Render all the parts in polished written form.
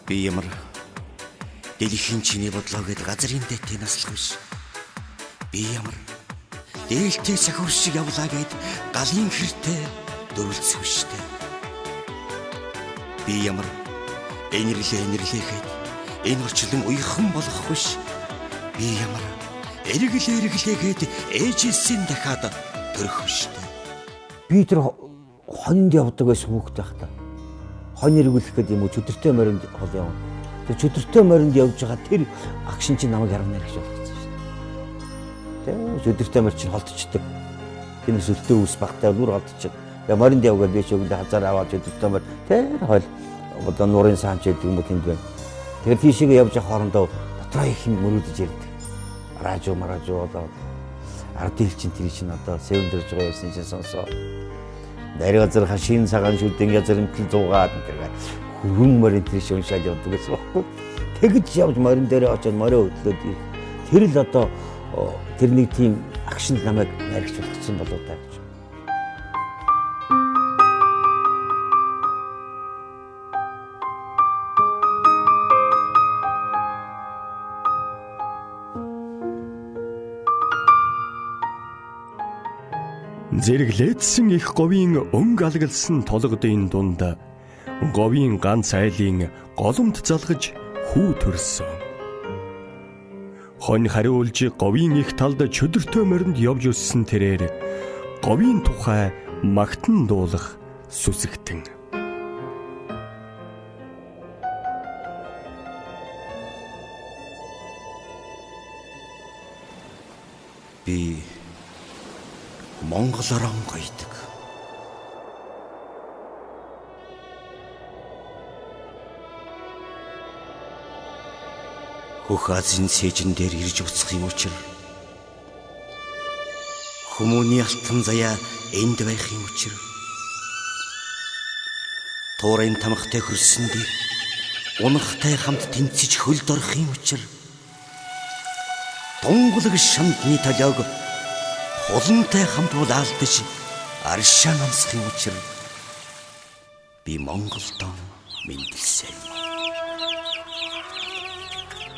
Би ямар дэлхийн чиний бодлоо гэд газрын дээтээ наслах биш. Би ямар дээлтэй сахиур шиг явлаа гэд галын хэртэй дөрвөлцөх биштэй. Би ямар энэрлээхэд энэ орчлон уйхан болох биш. Би ямар эрэглээгээд ээжээсээ дахиад төрөх биштэй. Би тэр хонинд явдаг байсан хүүхдтэй байхдаа. Хонь эргүүлэх гэдэг юм уу чөдөртэй моринд хол явна. Тэр чөдөртэй моринд явж байгаа тэр агшин чинь намайг ярмаар гэж болгоцсон шүү дээ. Тэ чөдөртэй морь чинь холдчихдаг. Тэнэс өлтөө ус багтаа нүр холдчих. Я моринд явгаад би шөглөө хазаар аваад чөдөртэй морь тэр хол одоо нуурын саамч гэдэг юм уу тэнд байна. Тэгэхээр тийшээ явж байгаа хоорондоо дотроо их юм мөрөөдөж ярьдаг. Маражуу одоо ардын чинь тэр чинь одоо сэвэндэрж байгаа байсан чинь сонсоо. Дарь газар хашийн цагаан шүдэн язрынтал зуугаад гэдэг хөрөн морин тийш уншаад явдаг гэсэн баггүй. Тэгж явж морин дээрээ очоод морио хөдлөөд тэр л одоо тэр нэг тийм агшин намайг наригч болгоцсон болоо та гэж. Зэрэглээдсэн их говийн өнгө алгалсан толгодын дунд говийн ганц айлын голомт залгаж хүү төрсөн. Хонь хариулж говийн их талд чөдөртэй моринд явж өссөн тэрээр говийн тухай магтан дуулах сүсэгтэн. Би монголоор онгойдог. Хөх Азийн сэжин дээр ирж уцах юм учир хүмүүний алтан заяа энд байх юм учир туурын тамхтай хөрсөн дээр унахтай хамт тэнцэж хөлд орох юм учир тунгалаг шамдны талиог хулантай хамт улаалдаж аршаа намсах юм учир би Монголдоо мэндэлсэн.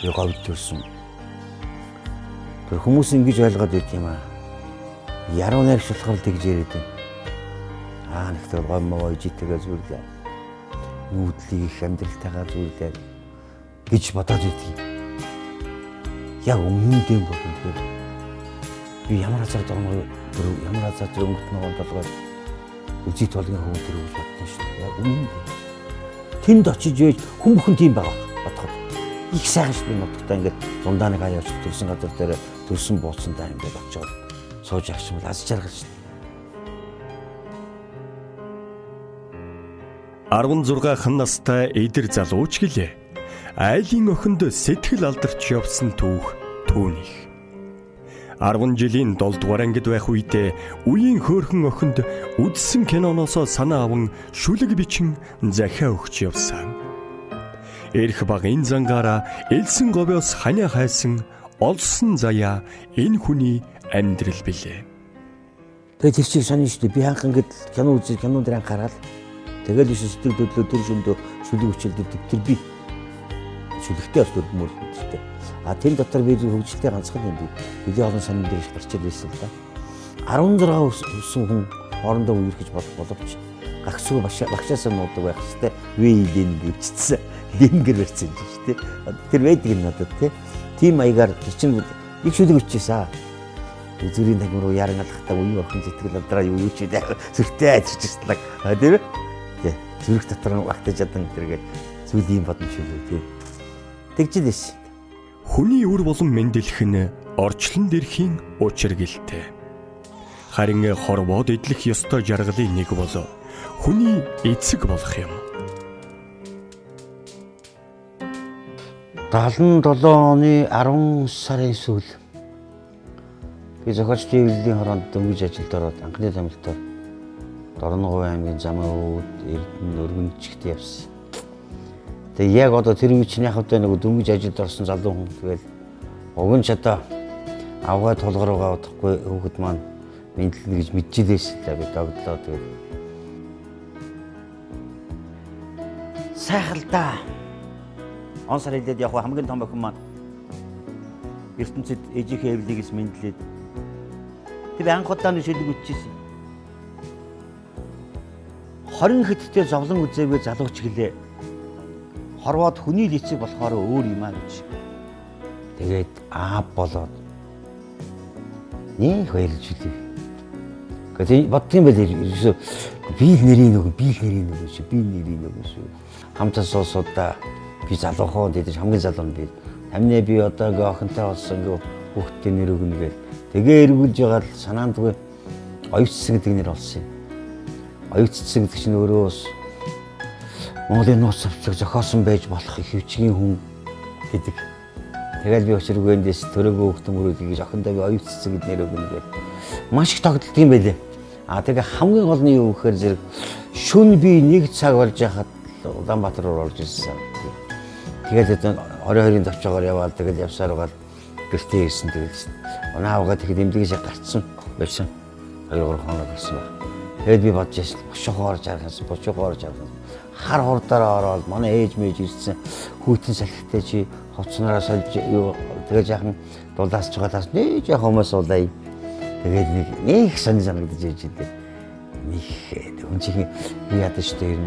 Би говьд төрсөн. Тэр хүмүүс ингэж ойлгоод байт юм аа. Яруу найрагч болохоор тэгж яриад байна. Нэгтэй гомоо ижитэйгээ зүрлээ. Нүүдлийг их амьдралтайгаар зүрлээ гэж бодоод идэв. Яг өмнөдөө бодсон. Би ямар азар дормоо ямар азар өнгөт ногоон толгой үзий толгийн хөвөн төр гэж бодсон шүү дээ. Яг үнэн. Тэнд очиж байж хүн бүхэн тийм байгаа бодоход их сайхан шүү дээ. Нутагтаа ингээд дундаа нэг аяач төрсэн газар дээр төрсэн бууцсандаа ингээд очиод сууж авчихвал аз жаргал шүү дээ. 16 настай эдэр залууч гэлээ. Айлын охинд сэтгэл алдарч явсан түүх түүнийх. 10 жилийн 7 дугаар ангид байх үедээ үеийн хөөрхөн охинд үзсэн киноноос санаа аван шүлэг бичин захиа өгч явсан. Эрх багын зангаараа элсэн говьоос ханиа хайсан олсон заяа энэ хүний амьдрал билээ. Тэгээ тэр чиг сони шүү дээ. Би хаанх ингээд кино үзэж кинон дээр анхаарал. Тэгэл биш сэтгэл хөдлөө тэр шөндөө шүлэг хүчилдэг тэр би шүлэгтэй бас дөрмөр гэдэг. Тэр дотор би хөгжилтэй ганцхан юм би. Бидний олон сонин дээр гарч ирсэн л да. 16 өссөн хүн хоорондоо үерхэж боловч гагсуу багшаасаа нуудаг байх хэвээр вэйлэн гэвчсэн. Дэнгэр барьсан юм шүү дээ. Тэр байдаг юм надад тийм маягаар чинь их шүлэг өччихсэн. Үзүүрийн тагим руу яран алхахтаа үеийн охин сэтгэл алдраа юу ч дээ. Зүрхтэй ажирчсан. Тийм ээ. Зүрх дотор багтаж ядан тэргээд зүйлийн бодно шүү дээ. Тэгж лээш. Хүний үр болон мэндэлэх нь орчлон дэрхийн учир гэлтэй. Харин хорвоод идэх ёстой жаргалын нэг бол хүний эцэг болох юм. 77 оны 10 сарын сүүл би зохиолчдын хэвлэлийн хороонд дөнгөж ажилд ороод анхны тамилтаар Дорноговь аймгийн Замын Эрдэнэ өргөнчгт явсан. Тэгээ яг одоо тэр үе чинь яг одоо нэг дөнгөж ажилд орсон залуу хүн тэгэл уг нь ч одоо авгаа тулгаруугаа удахгүй хүүхэд маань мэдлэнэ гэж мэдчихлээсэн л би догдлоо тэгэл. Сайхан л да. Он сар хэлээд яг хамгийн том охин маань ертөнцид ээжийнхээ эвлигээс мэдлээд тэр анх удааны шүлэг үтчихсэн. 20 хэдтэй зовлон үзээгүй залууч гэлээ. Хорвоод хүний л эцэг болохоор өөр юм аа гэж. Тэгээд аав болоод нэг хоёр жилээ. Гэхдээ бодсон байл ерөөсөө би л нэрийн нөгөө шүү. Хамтаа суусуудаа би залуухаа дээд хамгийн залуу нь би. Тамны би одоо ингээ охинтой болсон ингээ хүүхдтэй нэр өгнө гээл. Тэгээ эргүүлж байгаа л санаандгүй оюутсан гэдэг нэр болсон юм. Оюутсан гэдэг чинь өөрөө бас Монголын нууц авчиг зохиосон байж болох их хөвчгийн хүн гэдэг. Тэгэл би очиргүй эндээс төрөөгөө хөлтөмөрөөд гэж охиндоо би оюутсан гэдэг нэр өгнө гээл. Маш их тогтолт юм байлээ. Тэгээ хамгийн гол нь юу гэхээр зэрэг шөнө би 1 цаг болж яхад Улаанбаатар руу орж ирсэн. Тэгээд 22-ын төвчөөр яваад тэгэл явсаар байгаа гэртээ ирсэн тэгэл. Унаавгаа тэгэхэд эмдгээс гарцсан байсан. 2-3 хоног болсон баг. Тэгэд би бодож яшл бошоогоор жаргасан. Хар хурдаараа ороод манай ээж мэж ирсэн. Хүйтэн салхитай чи хоцноороо сольж юу тэгээ яхан дулаас чугаалаас нэг яг хүмүүс улай. Тэгээд нэг санагдаж ээж дээ. Нэг үнчихний би ядаж дээр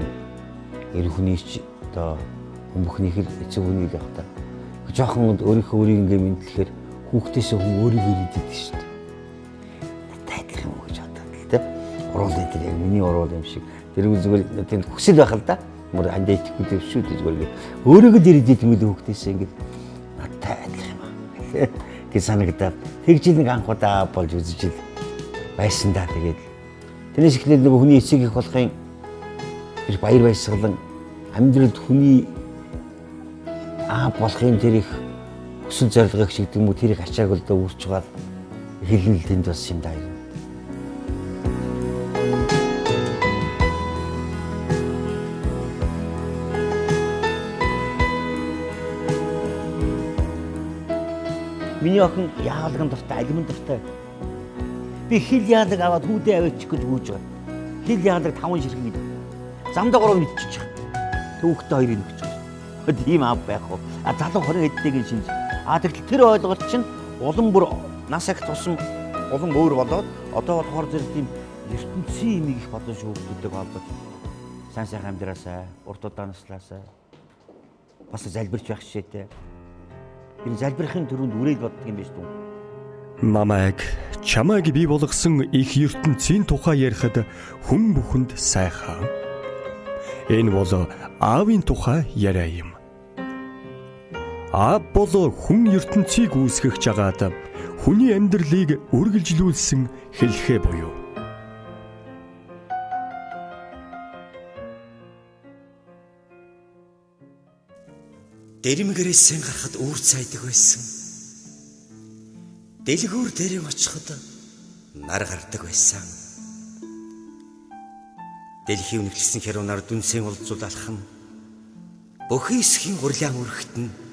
эр хүний ч одоо хүмүүхний хэл эцэг хүний л явах та. Жохон өөрийнхөө ингээ мэдлэхээр хүүхдээсээ хүн өөрийгөө мэддэг шүү дээ. Тайлах юм уу гэж бодоод л тэ. Уруулын дээр яг миний уруул юм шиг. Тэр зүгээр тэнд хүсэл байх л да. Мөр андаа итгэхгүй дэвшүү гэж зүгээр өөрийгөө дэр идэт юм л хүүхдээсээ ингээ надтай адилхан юм аа. Гэж санагдаад тэгж нэг анх удаа болж үзэж байсан да тэгээд. Тэрнээс эхлээд нөгөө хүний эцэг их болохын тэр баяр баясгалан амьдралд хүний болохын тэр их хүсэл зорилгыг шиг гэдэг юм уу тэрийг ачааг л да үүсч байгаа хэлнэл тэнд бас юм да юм. Миний охин яалаган дуртай, алимын дуртай. Би хил яалаг аваад хүүдээ аваачих гэж хүүж байгаа. Хил яалаг 5 ширхэг мэд. Замдаа 3 мэдчихэж байгаа. Түүхтэй хоёрыг өгч байгаа. Тийм аав байх уу? Залуу 20 хэдтэйг шинж. Тэгтэл тэр ойлголт чинь улам бүр нас их тусам улам өөр болоод одоо болохоор зэрэг тийм ертөнцийн имийг их бодож хүүхдүүдтэй болдог. Сайн сайхан амьдраасаа, урт удаан наслаасаа бас залбирч байх шийдээ. Энэ залбирахын төрөнд үрээд боддог юм биш үү? Намайг чамайг бий болгосон их ертөнцийн тухай ярихад хүн бүхэнд сайхан. Энэ бол аавын тухай яриа юм. Аав бол хүн ертөнцийг үүсгэж жагаад хүний амьдралыг үргэлжлүүлсэн хэлхээ буюу. Дэрэмгэрээсээ гарахад үүр цайдаг байсан. Дэлгүүр дээрээ очиход нар гардаг байсан. Дэлхийн үнэлсэн хярунаар дүнсээ уулзуулах нь бүхий эсхийн гурлян өрхтөн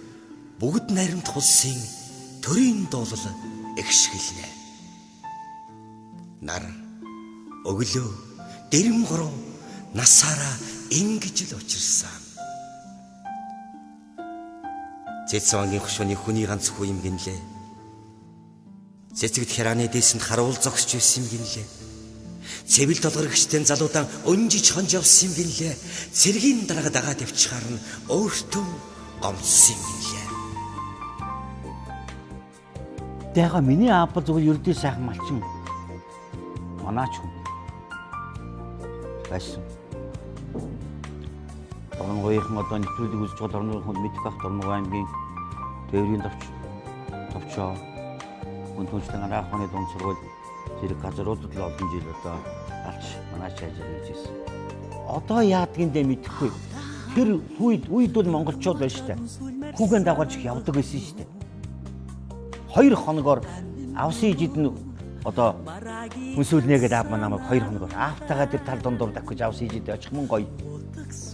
бүгд наримт хулсын төрийн дуулал эгшгэлнэ. Нар өглөө дэрэм гороо насаараа ингэж л учирсан. Цэцвангийн хушууны хүний ганц хүү юм гинлээ. Цэцэгт хярааны дээсэнд харуул зогсож байсан юм гинлээ. Цэвэл долгорогчтой залуудан өнжиж хонж явсан юм гинлээ. Цэргийн дарга дагаад явчихаар нь өөртөө гомдсон юм гинлээ. Тэга миний аав зөвхөн ердөө сайхан малчин. Манаач хүн. Байсан. Орнгойхон одоо нэвтрүүлэг үзэж байгаа орнын мэдэх бах Дорногов аймгийн тээврийн товчоо хүндлэн анаахны дунд сургууль зэрэг газруудад л олон жил одоо алж манаач ажиллаж ирсэн. Одоо яадгиндээ мэдэхгүй. Тэр үед бол монголчууд байж та. Хүүхэн дагуулж явдаг байсан шүү дээ. 2 хоногоор авсан ижид нь одоо хүнсүүлнэ гэдэг аав намайг 2 хоногоор аавтайгаа тэр тал дундуур давхиж авсан ижид очих мөн гоё.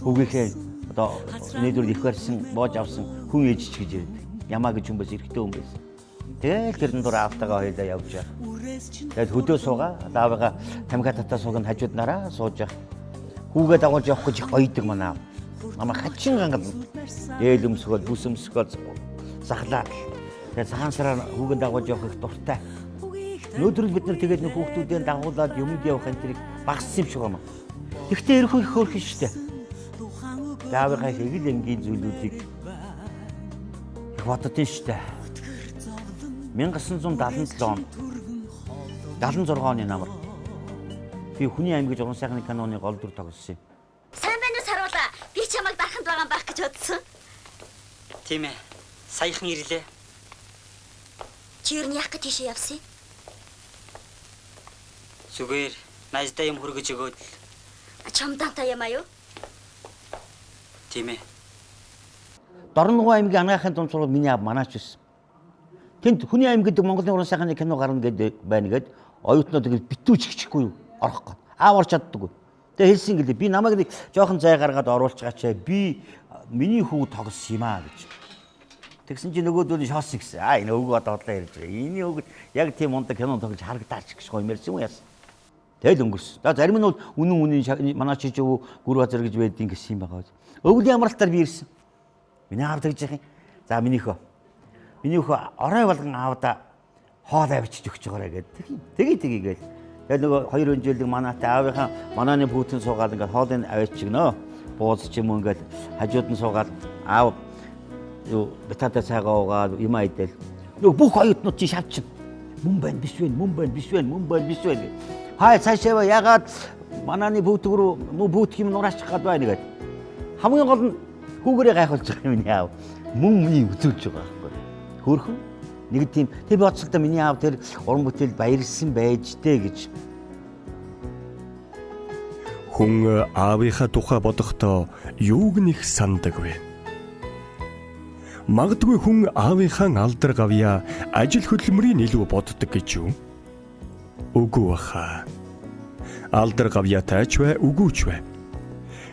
Хүүгийнхээ одоо нээдүр их барьсан боож авсан хүн ээж ч гэж ярьдаг. Ямаа гэж хүн бас эрэгтэй хүн байсан. Тэгэл тэрэн дур аавтайгаа хоёулаа явж байгаа. Тэгэл хөдөө суугаа аавыгаа тамхи татаа сууг нь хажууд нараа сууж байгаа. Хүүгээ дагуулж явах гэж их гоёдаг манай аав. Намайг хачин гангал дээл өмсгөл, бүс өмсгөл захлаад. Тэгээ цагаан сараар хүүгээ дагуулж явах их дуртай. Өнөөдөр бид нар тэгээд нэг хүүхдүүдээ дагуулад юмд явах энэ тэрийг багассан юм шиг байна. Тэгтээ ерөнхий их хөөрхөн шүү дээ. Даавынхаа хэгэл энгийн зүйлүүдийг их боддtiin шүү дээ. 1977 он 76 оны намар би хүний аймаг гэж уран сайхны киноны гол дүр тоглосон юм. Сайн байна уу Саруула? Би чамайг дараханд байгаа байх гэж бодсон. Тийм ээ. Саяхан ирлээ. Чи юу яах гэж тийшээ явсан? Зүгээр найздаа юм хүргэж өгөөд. Чамдантай юм аюу? Тийм ээ. Дорногов аймгийн анагаахын дунд сургууль миний аав манаач байсан. Тэнд хүний аймаг гэдэг Монголын уран сайхны кино гарна гэдэг байна гэд оюутнууд ингэ битүүч хичихгүй орох гээд. Аав орч чаддаггүй. Тэгээ хэлсэн гэлээ би намайг нэг жоохон зай гаргаад оруулчихаач. Би миний хүү тоглосон юм аа гэж. Тэгсэн чинь нөгөөдөө шоос гисэн. Энэ өвгөө доодлоо ярьж байгаа. Энэ өвгөд яг тийм ундаг кино тоглож харагдаач гэж гомэрсэн юм яасан. Тэгэл өнгөрсөн. За зарим нь бол үнэн манай чи өв гүр газар гэж байдгийн гэсэн юм байгаа. Өвлийн амралтаар би ирсэн. Миний аав тэгж яах юм. За миний хөө орой болгон аавда хоол авчиж өгч байгаарэ гэдэг. Тэгээл. Тэгээд нөгөө 2 өнжөлдөг манаатай аавынхаа манааны бүйтэн суугаад ингээд хоолыг авчигнөө. Бууз ч юм уу ингээд хажууд нь суугаад аав юу битатай цайгаа уугаад юм айдэл. Нөгөө бүх оюутнууд чи шавчин. Мөн байна. Хай цаашаа ягаад манааны бүйтг рүү бүйтг юм нураачих гад байна гэдэг. Хамгийн гол нь хүүгээрээ гайхуулж байгаа юм яав. Мөн миний үзүүлж байгаа байхгүй. Хөөрхөн нэг тийм би бодсон л да миний аав тэр уран бүтээлд баярлсан байж дээ гэж. Хүн аавынхаа тухай бодохдоо юуг нэх сандаг вэ? Магадгүй хүн аавынхаа алдар гавья ажил хөдөлмөрийн илүү боддог гэж юу? Үгүй баха. Алдар гавьяатай ч вэ, үгүйч вэ?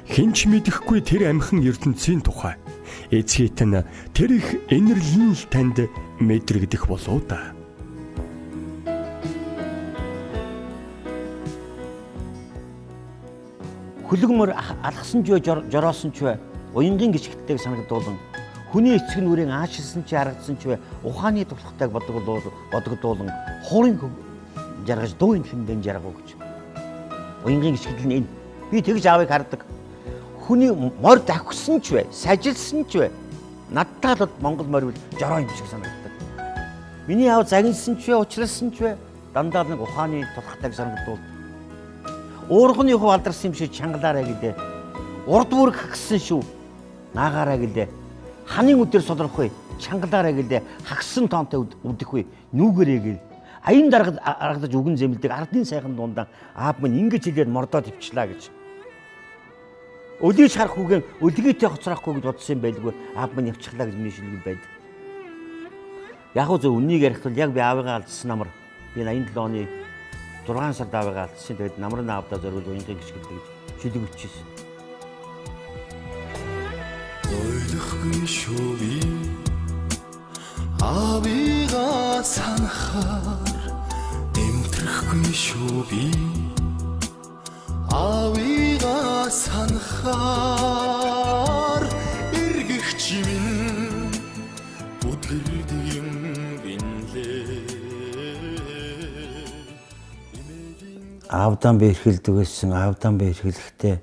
Хинч мэдэхгүй тэр амхан ертөнцийн тухай эцгийт нь тэр их инэрлэн л танд мэдрэгдэх болоо да. Хүлэгмөр алгасан ч вэ, жороосон ч вэ, уянгийн гიშгттэйг санагдуулан хүний эцэг нүрийн аашилсан ч харагдсан ч вэ, ухааны тулхтайг бодогдуулан хуурын жаргаж дууын хэмдэн жаргав гэж. Уянгийн гიშгтэл нь энэ. Би тэгж аавыг хардаг. Хүний морь давхсан ч вэ, сажилсан ч вэ, надтай л Монгол морь бол жороо юм шиг санагддаг. Миний аав загинсан ч вэ, уучралсан ч вэ, дандаа нэг ухааны тулхтайг санагдуулдаг. Уурхны хөө алдарсан юм шиг чангалаарай гэлээ. Урд бүрх гисэн шүү. Наагаарай гэлээ. Ханын өдөр солрохгүй чангалаарай гэлээ. Хагсан тоонтой үдэхгүй нүүгэрэй гэл. Аян аргадаж үгэн зэмлдэг ардын сайхан дундаа аав минь ингэж хэлээд мордоод ивчлаа гэж. Өлийч харах үгэн өлгийтэй хоцрохгүй гэж бодсон юм байлгүй. Аав минь явчихлаа гэж миний шилгэн байдаг. Яг уу зөв үннийг ярих тул яг би аавыгаа алдсан намар. Би 87 оны 6 сард аавыгаа алдсан. Тэгээд намрын аавдаа зориул уянгийн гიშгэлдэг гэж шүлэг өччихсэн. Ойлгохгүй шүү би аавыгаа санахаар дэмтрэхгүй шүү би аавыгаа санахаар эргэгч минь бүдгэрдэг юм гинлээ. Аавдан бэрхэлдэг гэсэн аавдан бэрхэлэхдээ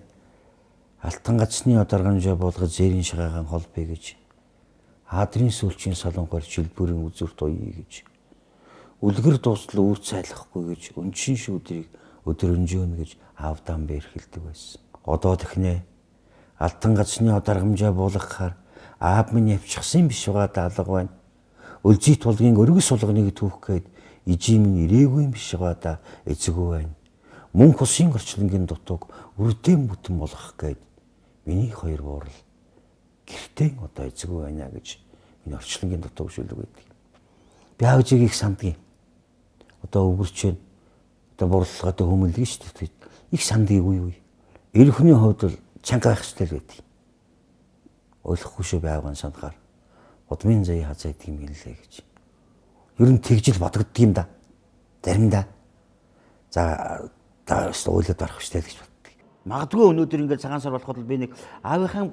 алтан гацны ударгамжаа болгож зээрийн шагаагаан холбё гэж аадрын сүүлчийн солонгоор жилбүрийн үзүрт уйе гэж үлгэр дуустал үүр цайлахгүй гэж өнчин шүүдрийг өдөр өнжөөнө гэж аавдан бэрхэлдэг байсан. Одоо тэхнээ алтан гацны ударгамжаа буулгахаар аав минь явчихсан биш байгаа даалга байна. Өлзий тулгийн өргөс сулганыг түүх гээд ижи минь ирээгүй юм биш байгаа да эцэггүй байна. Мөнх усын орчлонгийн дутууг үрдэм бүтэн болгох гээд миний хоёр буурал гэртээ одоо эцэггүй байна гэж энэ орчлонгийн дутууг шүлэг байдаг. Би аавжийг их санддаг юм. Одоо өвгөрч байна. Одоо бурлалгаатай хөмөлдөг шүү дээ. Их сандгийг үе. Эрхний хувьд бол чанга байх хэрэгтэй л байдаг. Ойлгохгүй шүү би аавын сандгаар. Удмын заяа хазаа идэг юм гэлээ гэж. Ер нь тэгжил бодогддог юм да. Заримдаа. За ойлоод орох штэ гэж боддог. Магадгүй өнөөдөр ингээд цагаан сар болоход би нэг аавынхаа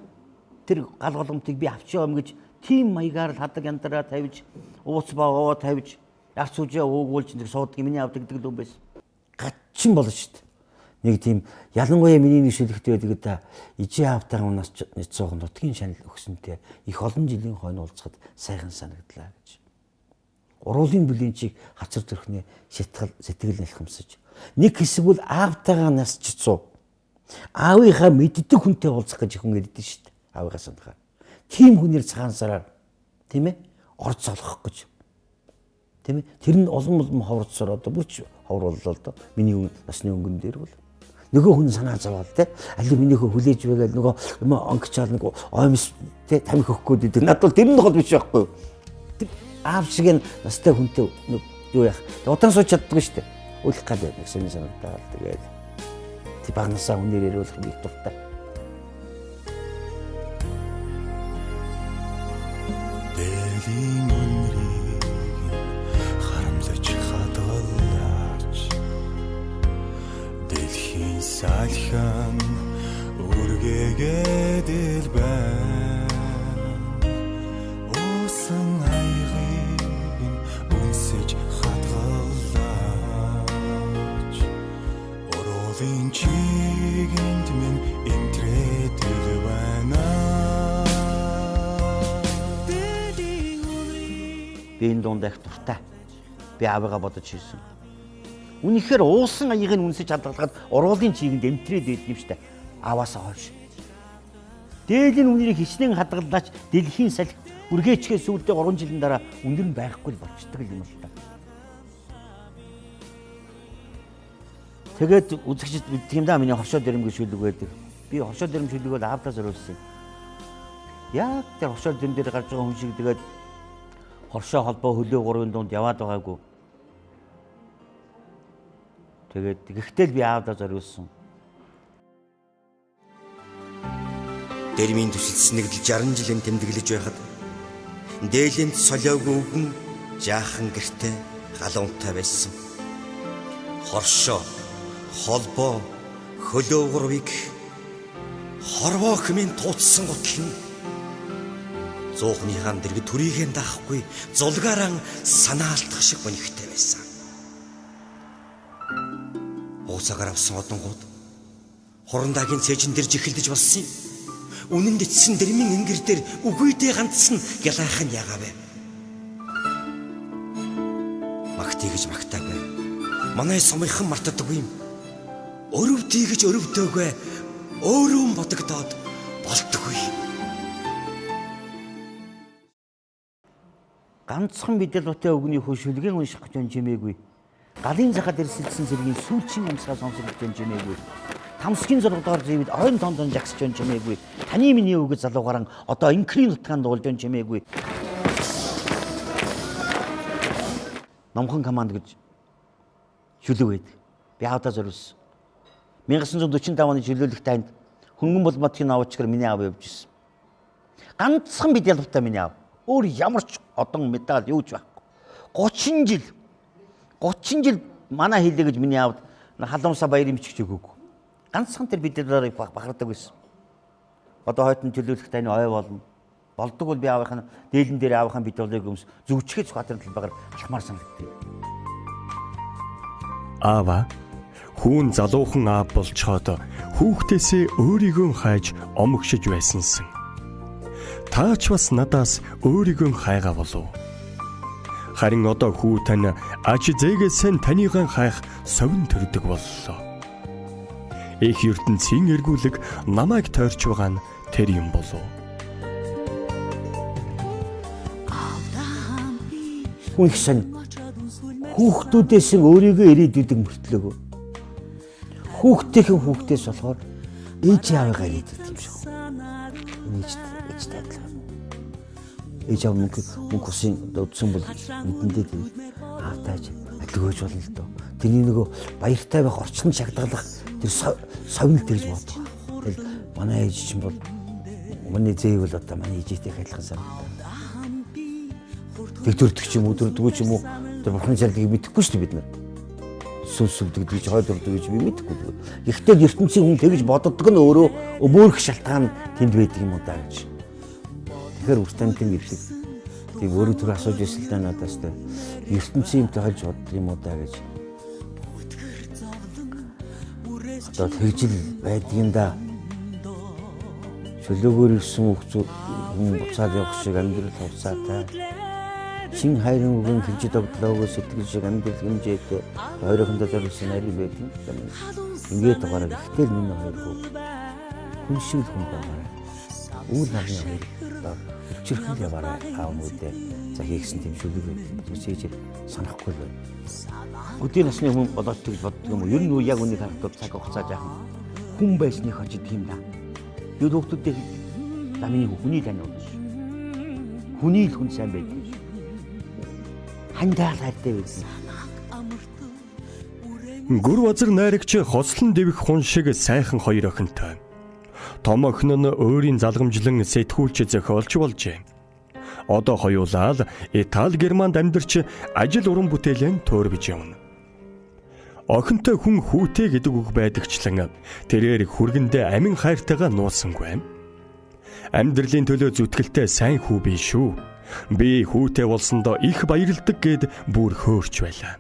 тэр гал голомтыг би авчаа юм гэж тийм маягаар л хадаг яндраа тавьж, ууц ба овоо тавьж, яг сүжээ уугуулж тэр суудаг миний авдаг гэдэг юм байсан. Гачин болно шүү дээ. Нэг тийм ялангуяа миний нэг шүлэгтэй байдаг да ижээ аавтайгаа унаас нэцүүх нутгийн шанал өгсөнтэй их олон жилийн хойно уулзахад сайхан санагдлаа гэж. Уруулын бүлийнчийг хацар төрхнээ сэтгэл нэлхэмсэж. Нэг хэсэг бол аавтайгаа насч цуу. Аавынхаа мэддэг хүнтэй уулзах гэж хүн ирдэ шүү дээ. Аавыгаа санахаар. Тийм хүнээр цагаан сараар тийм ээ орж залгах гэж. Тийм ээ тэр нь олон ховорцсоор одоо бүрч ховор боллоо доо. Миний насны өнгөн дээр бол нөгөө хүн санаа зовоод те аль минийхөө хүлээж байгаад нөгөө юм онгичаал нэг оймс те тамхи өгөх гээд идэг. Надад бол тэр нь гол биш байхгүй юу? Аав шиг нь настай хүнтэй юу яах. Удаан сууж чаддгүй шүү дээ. Үлэх гал нэг сонин санагдаад тэгээд тий багнасаа хүнээр яриулах нэг дуртай. Дэлийн өнрийг харамлаж хадгалаач дэлхийн салхиан үргээгээд ил байна усан айгыг үнсэж хадгалаач уруулын чигэнд минь энтрээд ил байна. Би энэ дунд их дуртай. Би аавыгаа бодож хийсэн. Үнэхээр уусан аягийг үнсэж хадгалгаад уруулын чигэнд эмтрээд байд юм штэ. Ааваасаа хойш. Дээлийн үнэрийг хичнээн хадгаллаач дэлхийн салхи үргээчгээ сүүлдээ 3 жилийн дараа үнэр нь байхгүй л болчдөг юм л та. Тэгээд үзэгчд тийм даа миний хоршоо дэрэмгийн шүлэг байдаг. Би хоршоо дэрэм шүлгийг бол аавтаа зориулсан. Яг тэр хоршоо дэрэм дээр гарч байгаа хүн шиг тэгээд хоршоо холбоо хөлөө гурвын дунд яваад байгаагүй. Тэгээд гэхдээ л би аавдаа зориулсан. Дэрмийн төсөлснэг л 60 жилийн тэмдэглэж байхад дээлэнд солиогүй үгэн жаахан гэртээ галуунтай байсан. Хоршоо, холбоо, хөлөө гурвыг хорвоо хэмээн тууцсан гутал нь зуухныхаа дэргэд түрийгэн даахгүй зулгаараа санаа алдах шиг бонихтэй байсан. Уусагаар авсан одонгууд хурандагийн цээжин дээр жихэлдэж болсон юм. Үнэн дэцсэн дэрмийн ингэр дээр үгүйдээ ганцсан гялайхан ягаавэ. Магтий гэж магтаагүй. Манай сумынхан мартадаггүй юм. Өрөвдий гэж өрөвдөөгүй. Өөрөө бодогдоод болтгүй. Ганцхан бидэлбатай өгний хөшөлгэн унших гэж өнжимээгүй. Галын захад эрсэлсэн зэргийн сүүлчийн амсгаа сонсох гэж өнжимээгүй. Тамсгийн зургадгаар зэвэд ойн тондон жагсч өнжимээгүй. Таны миний үгэж залуугаран одоо инкрийн нутгаанд дуулж өнжимээгүй. Номхон команд гэж шүлэг байд. Би аавдаа зориулсан. 1945 оны шүлүүлэх танд хөнгөн булматгийн авчгаар миний аав явж ирсэн. Ганцхан бидэлбатай миний аав. Өөр ямар ч одон медаль юуж байхгүй. 30 жил манай хийлээ гэж миний аавд халуунсаа баяр имчгч өгөөгүй. Ганцхан тэр бидэлээр бахардаг байсан. Одоо хойтон төлөвлөх таны ой болно. Болдог бол би аавынхаа дээлэн дээр аавынхаа бидэлийг өмс зүгчгэж хатар талбайгаар алхмаар санагдтыг. Аава хүүн залуухан аав болцоход хүүхдээсээ өөрийгөө хайж омогшиж байсансан. Таач бас надаас өөрийгөө хайгаа болов. Харин одоо хүү тань аж зээгээсээ танийгаа хайх совин төрдөг боллоо. Их ертөнцийн эргүүлэг намайг тойрч байгаа нь тэр юм болов. Хүн их сайн хүүхдүүдээс өөрийгөө ирээд идэг мөртлөөгөө. Хүүхдээс болохоор ээж аавыгаа ирээд идэг юм шиг. Ээж таадлаа. Ээж аав мөнгө усын өдсөн бол мэдэндээ тийм аавтайж адилгүйж болно л доо. Тэрний нөгөө баяртай байх орчин шагналах тэр совнол тэгж боддог. Тэгэл манай ээж чинь бол манай зээг бол одоо манай ээжтэй адилхан санагдаа. Тэгтүрдэг ч юм уу, дөрдгөө ч юм уу тэр бурхны зарлыг мэдэхгүй шүү дээ бид нар. Сүвдэг гэж хойдордог гэж би мэдэхгүй. Гэхдээ ертөнцийн хүн тэгж боддог нь өөрөө өмөөрөх шалтгаан тэнд байдаг юм уу даа гэж. Тэгэхээр Устамтин гэдэг тийм өөрөө төр асууж ирсэн л да надаас тэ ертөнцийн юмтай холж боддог юм уу да гэж. Одоо тэгжил байдгийн да. Чөлөөгөр ирсэн хүн буцаад явах шиг амьдрал хувцаатай. Чин хайрын үгэн хинжид огдлоогоо сэтгэл шиг амьдрал хэмжээтэй хоёрохондоо зориулсан нарийн байдгийн юм. Ингээд байгаа гэхдээ миний хоёр хүн шиг хүн байна. Үйл нарны хоёр өчрхөн яваарай аав мөдөө. За хийгсэн тийм шүлэг байдаг. Үсэж санахгүй л байна. Өдний насны хүн болоод гэж боддог юм уу? Ер нь яг үнийг харахад цаг хугацаа жаахан хүн байсныг хожид юм да. Юу хүүхдүүдтэй за миний хүний тань болно шүү. Хүний л хүн сайн байдаг шүү. Хандаа хайртай байсан. Гүр базар найрагч хослон дэвих хүн шиг сайхан хоёр охинтой. Том охин нь өөрийн залгамжлан сэтгүүлч зохиолч болжээ. Одоо хоёулаа л Итали, Германд амьдарч ажил уран бүтээлийн туурвж явна. Охинтой хүн хүүтэй гэдэг үг байдагчлан тэрээр хүргэндээ амин хайртайгаа нууцсангүй. Амьдралын төлөө зүтгэлтэй сайн хүү бий шүү. Би хүүтэй болсондоо их баярлдаг гэд бүр хөөрч байлаа.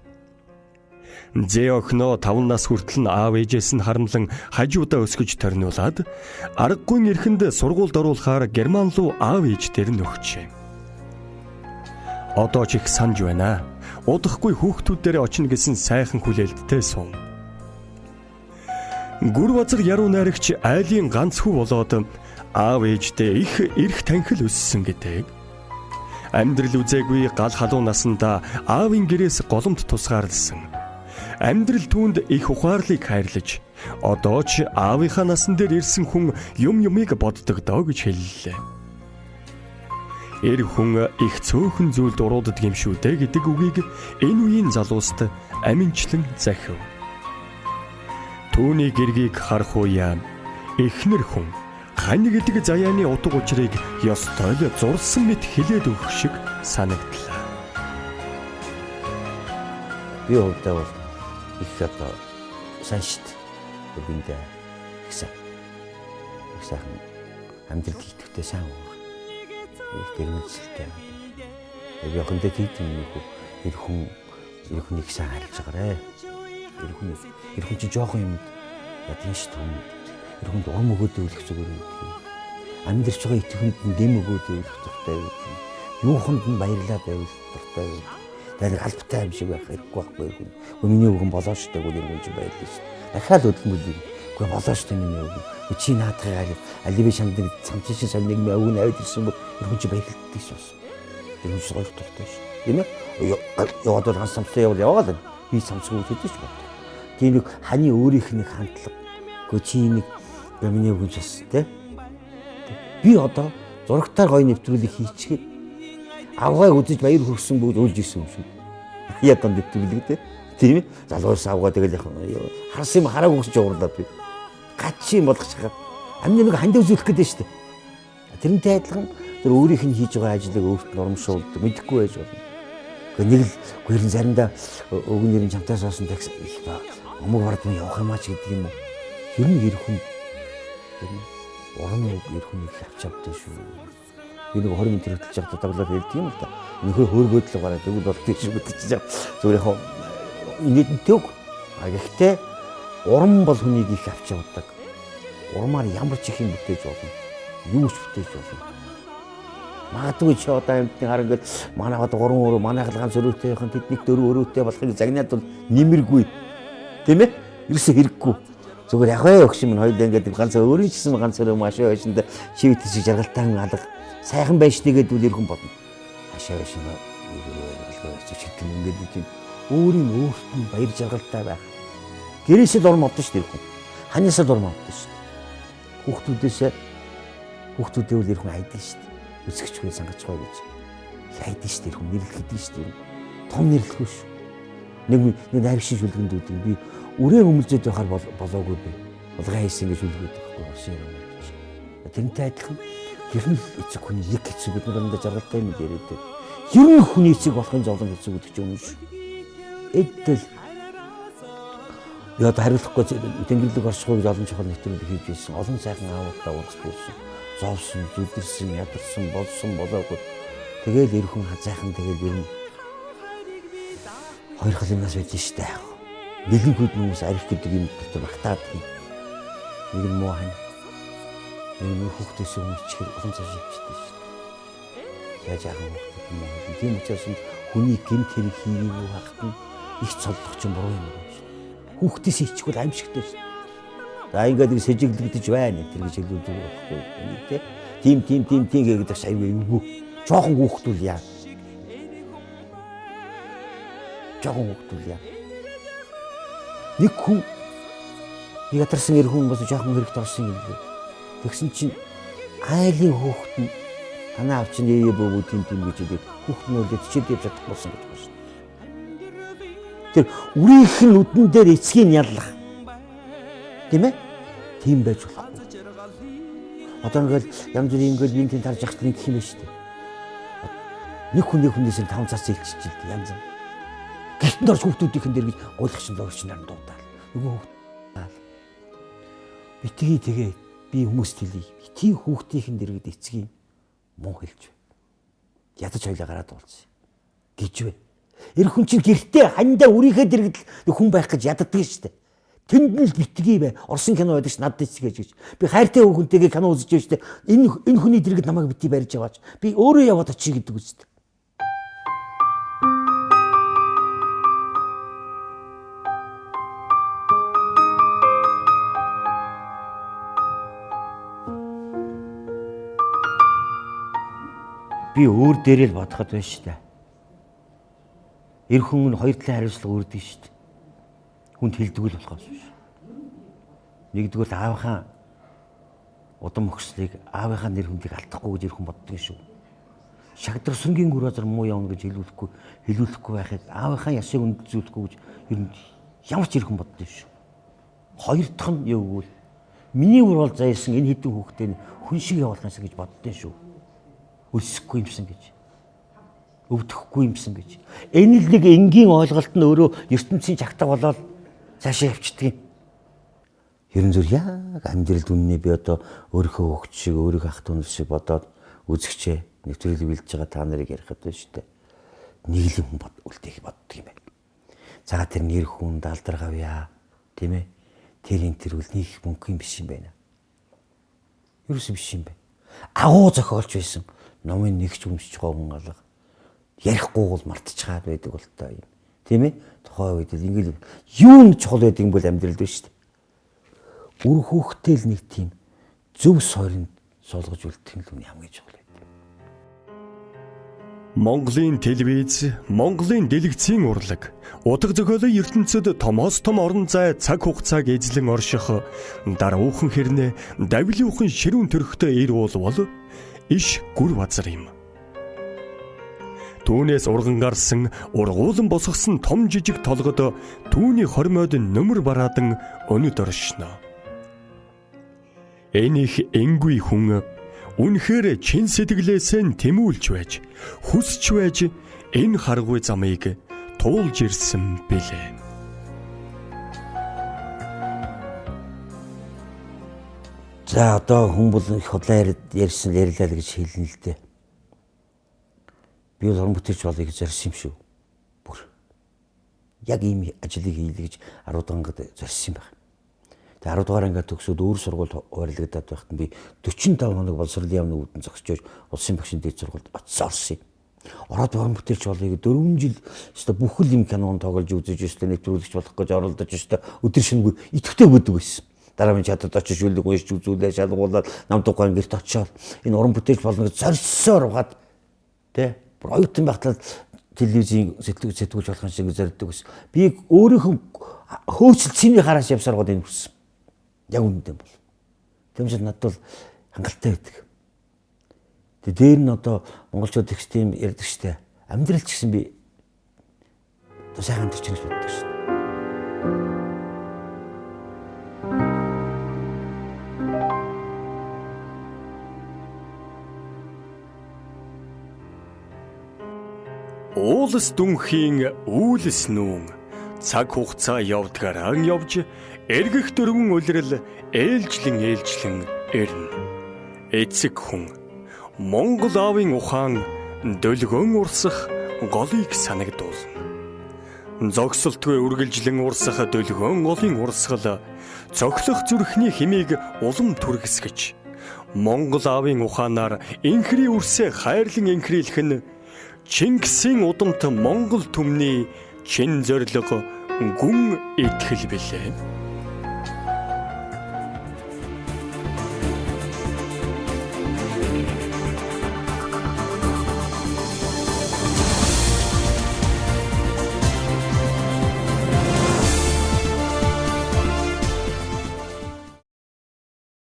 Зэ охиноо 5 нас хүртэл аав ээжээс нь харамлан хажуудаа өсгөж торниулаад аргагүй эрхэнд сургуульд оруулахаар Герман руу аав ээжтэр нь өгчээ. Одоо ч их санаж байна. Удахгүй хүүхдүүдээр очно гэсэн сайхан хүлээлттэй суун. Гүр базар яруу найрагч айлын ганц хүү болоод аав ээжтэй их эрх танхил өссөн гэдэг. Амьдрал үзээгүй гал халуун насандаа аавын гэрээс голомт тусгаарлсан. Амьдрал түүнд их ухаарлыг хайрлаж, одоо ч аавынхаа насан дээр ирсэн хүн юмыг боддог доо гэж хэллээ. Эр хүн их цөөхөн зүйлд урууддаг юм шүү дээ гэдэг үгийг энэ үеийн залууст аминчлан захив. Түүний гэргийг харах үеэ эхнэр хүн хань гэдэг заяаны утга учирыг ёстой л зурсан мэт хэлээд өгөх шиг санагдлаа. Би өөртөө бол их одоо сайн шít. Биндээ их сайхан амьдрал хийхдээ сайн уу. Тэрмэлцэлтэй. Яг охиндоо тийм нэг эр хүн их сайн харилж байгаарэ. Эр хүн чи жоохон юм ядын шүү дээ. Эр хүнд урам өгөөд өгөх зүгээр үү. Амьдарч байгаа итгэхэд дэм өгөөд өгөх дуртай үү. Юуханд нь баярлаад байвал дуртай үү. Тэр албатай юм шиг байх хэрэггүй байхгүй юм. Миний өгөн болоо шүү дээ гол юм чи баярлаа шүү. Дахиад өдөлмөл юм. Гэхдээ болоо шүү дээ миний өгөн. Чи наадхыг аливэ шамдаг цамцын самныг мөвгөн аваад ирсэн бол эр хүн чи баярлагддаг шүү. Эр хүн гоё дуртай шүү. Тийм ээ. Яваад ганц самцтай яваад би самцгүй хэлдэг шүү. Тийм нэг ханы өөрийнх нь хандлага. Гэхдээ чи нэг миний өгөн бас тийм. Би одоо зурагтаар гоё нэвтрүүлэг хийчихээ. Авгайг үзэж баяр хүрсэн бүгд уйлж ирсэн юм шүү. Ядаа нэвтрүүлэг тийм ээ. Залуус авгаа тэгэл яг харсан юм хараагүй гэж уурлаа би. Гачи болгож хаад амны нэг ханд үзүүлэх гэдэг шүү дээ. Тэрнтэй адилхан тэр өөрийнх нь хийж байгаа ажлыг өөртөө урамшуулдаг мэдэхгүй байж болно. Гэхдээ нэг л гэрэн заримдаа өгнөрийн чамтай суусан такс их ба өмг бардам явах юмаа ч гэдэг юм уу. Тэр нь эр хүн урам эр хүн их авч авдаг шүү. Би нэг 20 минут хөтлөж явахдаа даглаад хэлдэг юм л да. Нөхөр хөөргөөдлөг гараад тэгвэл болдгийг шүү гэж зүгээр яг инээдтэй үг. Гэхдээ урам бол хүнийг их авч явдаг. Урмаар ямар ч их юм бүтээж болно. Юу ч бүтээж болно. Магадгүй чи одоо амьтны хар ингээд манайхад 3 өрөө манайхад ганц өрөөтэйхэн тэднийг 4 өрөөтэй болохыг загнаад бол нэмэргүй. Тийм ээ? Ерөөсө хэрэггүй. Зүгээр яг өгш юм хоёул ингээд ганц өөрийн ч гэсэн ганц өрөө машин байшинд чивэт шиг жаргалтан алга сайхан байж тэгээд үл ирхэн бодно. Хашаа байшин чигтэн ингээд тийм өөрийн өөрт нь баяр жаргалтай байх. Гэрээсээ дурм авдаг шүү дээ. Ханиасаа дурм авдаг шүү дээ. Хүүхдүүдээ үл ирхэн хайдаг шүү дээ. Үсгчгүй сангачгүй гэж. Хайдаг шүү дээ. Ирхэн нэрлэхэд шүү дээ. Том нэрлэхгүй шүү. Нэг найрагшин шүлгэнд үүдээ би үрээ өмөлзөд байхаар болоогүй би. Булган хийсэн гэж үлгээд байхгүй шин юм гэж. Тэрнтэй адилхан ер нь эцэг хүний яг хэцүү бид нар жаргалтай юм дээрээ. Ер нь хүний эцэг болохын зовлон хэцүү гэдэг юм шүү. Эдэл яа хариулахгүй тэнгэрлэг оршихуйг олон чухал нэвтрүүлэг хийж байсан. Олон сайхан аавуудаа уулзсан байсан. зовсон, зүдэрсэн, ядарсан, болсон болоогүй. Тэгэл эр хүн хазайхан тэгэл ер нь хоёр хол юмнаас байж штэ. Бэлэнхүүд хүмүүс арих гэдэг юм дотор багтаад юм. Нэг нь муу хань. Нэг нь хүүхдээс өмчгөр улам цааш ивчтэй штэ. Яаж яахан хүүхдүүд муу. Тийм учраас хүний гэмт хэрэг хийгийг юу хахтан их цоллох ч буруу юм байна штэ. Хүүхдээс ичгүүл аимшигтэй штэ. За ингээд сэжиглэгдэж байна тэр гэж хэлүүлдэг байхгүй тийм гэдэг аюу эвгүй. Жохон хүүхдүүл яа. Нэг хүн ядарсан эр хүн бас жоохон хэрэгт орсон юм лээ. Тэгсэн чинь айлын хүүхэд нь танаа авч нээе бөгөө тийм гэж хэлээд хүүхэд нь үлдээд чид явж чадахгүй гэж байна. Тэр үрийнх нь нүдэн дээр эцгийг яллах. Тийм ээ? Тийм байж болохгүй. Одоо ингээл янз бүрийн ингээл винтийн тарж явах нэг юм шүү дээ. Нэг хүнээс 5 цаас илчиж илт янз. Гэртэн орж хүүхдүүдийнхэн дээр гэж гуйлахчин луурч нар дуудаал. Нөгөө хүүхд битгий тэгээ би хүмүүст хэлье. Битгий хүүхдийнхэн дээр гээд эцгийн муу хэлж бай. Ядаж хойлоо гараад уулзъя гэж бай. Эр хүн чинь гэртээ хандаа үрийнхээ дэргэд хүн байх гэж яддаг шүү дээ. Тэнд нь л битгий бай. Орсон кино байдаг ш надад эцгэж гэж. Би хайртай хүүхэнтэйгээ кино үзэж байна шүү дээ. Энэ хүний дэргэд намайг битгий барьж яваач. Би өөрөө яваад очие гэдэг үстэй. Би өөр дээрээ л бодоход байна шүү дээ. Эр хүн нь хоёр талын хариуцлага өрдөг шүү дээ. Хүнд хэлдэг л болохоос биш. Нэгдүгээр аавынхаа удам өгслийг аавынхаа нэр хүндийг алдахгүй гэж эр хүн боддог шүү. Шагдар сүнгийн гүрээр муу явна гэж хэлүүлэхгүй байхыг аавынхаа ясыг үнэлзүүлэхгүй гэж ер нь ямар ч эр хүн боддог шүү. Хоёр дахь нь юу гэвэл миний ур бол заяасан энэ хэдэн хүүхдээ хүн шиг явуулах юмсан гэж боддоо шүү. Өсөхгүй юмсан гэж. Өвдөхгүй юмсан гэж. Энэ л нэг энгийн ойлголт нь өөрөө ертөнцийн чагтаа болоод цаашаа явчихдаг юм. Ерөн зүр яг амьдралд үнний би одоо өөрийнхөө хөгч шиг өөрийнхөө ах дүү шиг бодоод үзэгчээ нэвтрүүлэг бэлдэж байгаа та нарыг ярихад байна шүү дээ. Нэг л юм үлдээх боддог юм байна. За тэр нэр хүн далдар гавья тийм ээ. Тэр үл нэг мөнгө юм биш юм байна. Юус биш юм бэ? Агуу зохиолч байсан. Номын нэгч өмсөж байгаа хүн алга. Ярихгүй бол мартчихад байдаг бол таа юм. Тийм ээ? Тухайн үед л ингээл юу нэг чухал байдаг юм бол амьдралд байна шүү дээ. Үр хүүхдээ л нэг тийм зөв сойрнд суулгаж үлдэх нь хамгийн чухал байдаг. Монголын телевиз, Монголын дэлгэцийн урлаг, утга зохиолын ертөнцид томоос том орон зай цаг хугацааг эзлэн орших даруухан хэрнээ давилуухан ширүүн төрхтэй ир уул бол иш гүр базар юм. Түүнээс урган гарсан, ургуулan босгосон том жижиг толгод түүний хормойд нөмөр бараадан өнөд оршно. Энийх энгүй хүн үнэхээр чин сэтгэлээсээ тэмүүлж байж, хүсч байж энэ харгуй замыг туулж ирсэн билээ. За одоо хүн бол их худлаа ярьсан ярьлаа л гэж хэлнэ л дээ. Би бол орон бүтээлч болъё гэж зорьсон юм шүү. Бүр. Яг ийм ажлыг хийлээ гэж 10 дангад зорьсон юм байна. Тэгээ 10 дугаар ангиад төгсөөд өөр сургуульд хуваарлагдаад байхад нь би 45 хоног боловсролын яамны үүдэн зогсож улсын багшийн дээд сургуульд орсон юм. Ороод орон бүтээлч болъё гэж 4 жил өстой бүхэл юм кинон тоглож үзэж өстой нэвтрүүлэгч болох гэж оролдож өстой өдөр шингүй идэвхтэй өгдөг байсан. Дараа нь чадад очиж үлдэг уншиж үзүүлээ шалгуулаад нам тухайн гэрт очиод энэ уран бүтээлч болно гэж зорьсоор угаад тэ оюутан байхад телевизийн сэтгүүлж болох шиг зорддог ус. Би өөрийнхөө хөөцөл цэний хараас явсаар гоо энэ хүссэн. Яг үнэндээ бол. Тэгмээс надад бол хангалттай байдаг. Тэгээ дээр нь одоо монголчууд их тийм ярьдаг штэ. Амьдрал ч гэсэн би сайхан төрч гэж боддог штэ. Уулс дүнхийн үүлс нүүн цаг хугацаа явдгараа явж эргэх дөрвөн улирал ээлжлэн ирнэ. эцэг хүн Монгол аавын ухаан дөлгөөн урсах голыг санагдуулна. Зогсолтгүй үргэлжлэн урсах дөлгөөн голын урсгал цохлох зүрхний химийг улам түргэсгэж Монгол аавын ухаанаар инхри үрсээ хайрлан инхрийлэх нь Чингисийн удамт Монгол түмний чин зориг гүн итгэл билээ.